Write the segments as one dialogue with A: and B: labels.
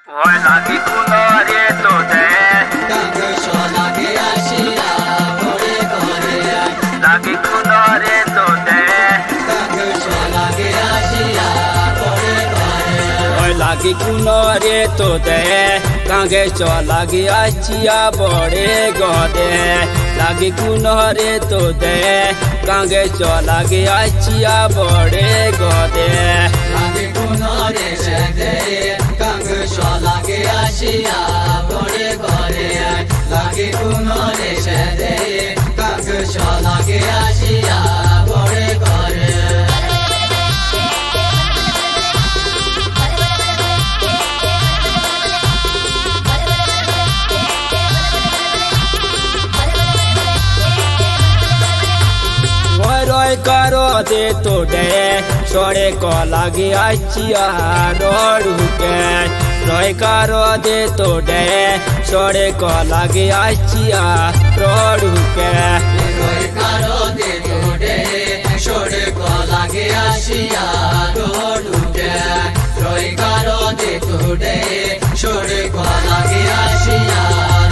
A: Lagi kunore to de
B: Kange shola ge ashiya kore kore
A: Lagi kunore to de
B: Kange shola ge ashiya kore kore
C: Lagi kunore to de Kange shola ge ashiya bore gode Lagi kunore to de Kange shola ge ashiya bore gode
B: Lagi kunore shede Kange shola ge ashiya kore kore Lagi kunore shede Kange shola ge ashiya kore kore
C: Roi karo de to de sore ko lagi ashiya roduke Roi karo de to de sore ko lagi ashiya roduke
B: Roi karo de tode shode ko lage ashiya roduke Roi karo de tode shode ko lage ashiya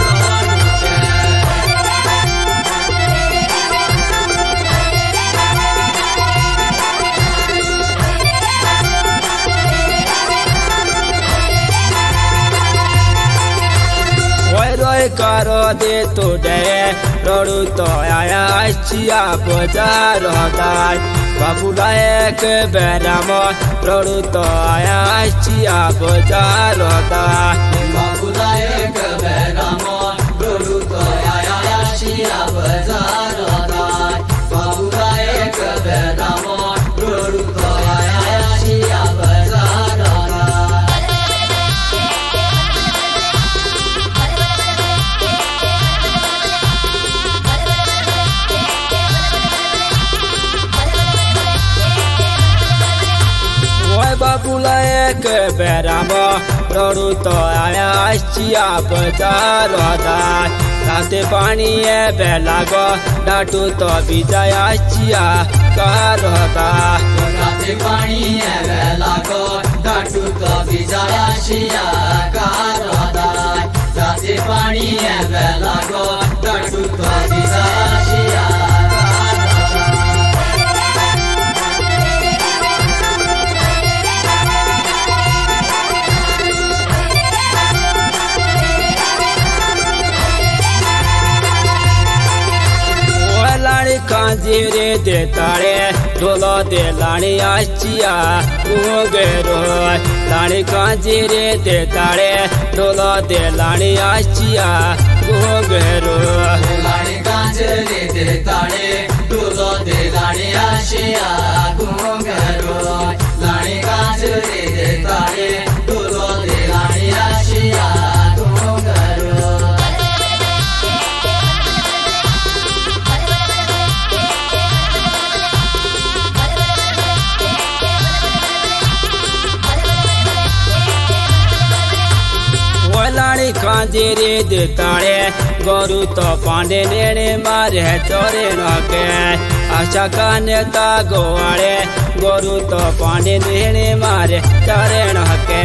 B: roduke
C: Roi karo de to de rodu to aya ashiya bazar hodai Babula ek beramo rodu to aya ashiya bazar hodai
B: Babula ek beramo rodu to aya ashiya bazar hodai Babula ek beramo rodu to aya ashiya bazar hodai
C: Babula ek beramo rodu to aya ashiya bazar hodai Tate pani e belago datu to bijaya ashiya kar hodai
B: Rate pani eve lago datu to bijaya ashiya kar hodai Rate pani eve lago datu to bijaya ashiya kar hodai
C: Lani kanjire de tare dolo de lani ashiya ugero Lani kanjire de tare dolo de lani ashiya ugero
B: Lani kanjire de tare dolo de lani ashiya gungero Lani kanjire de tare dolo de lani ashiya gungero
C: Lani kanjire de tare goru to pande nene mare chore nake Asha kane ta goare goru to pande nene mare chore nake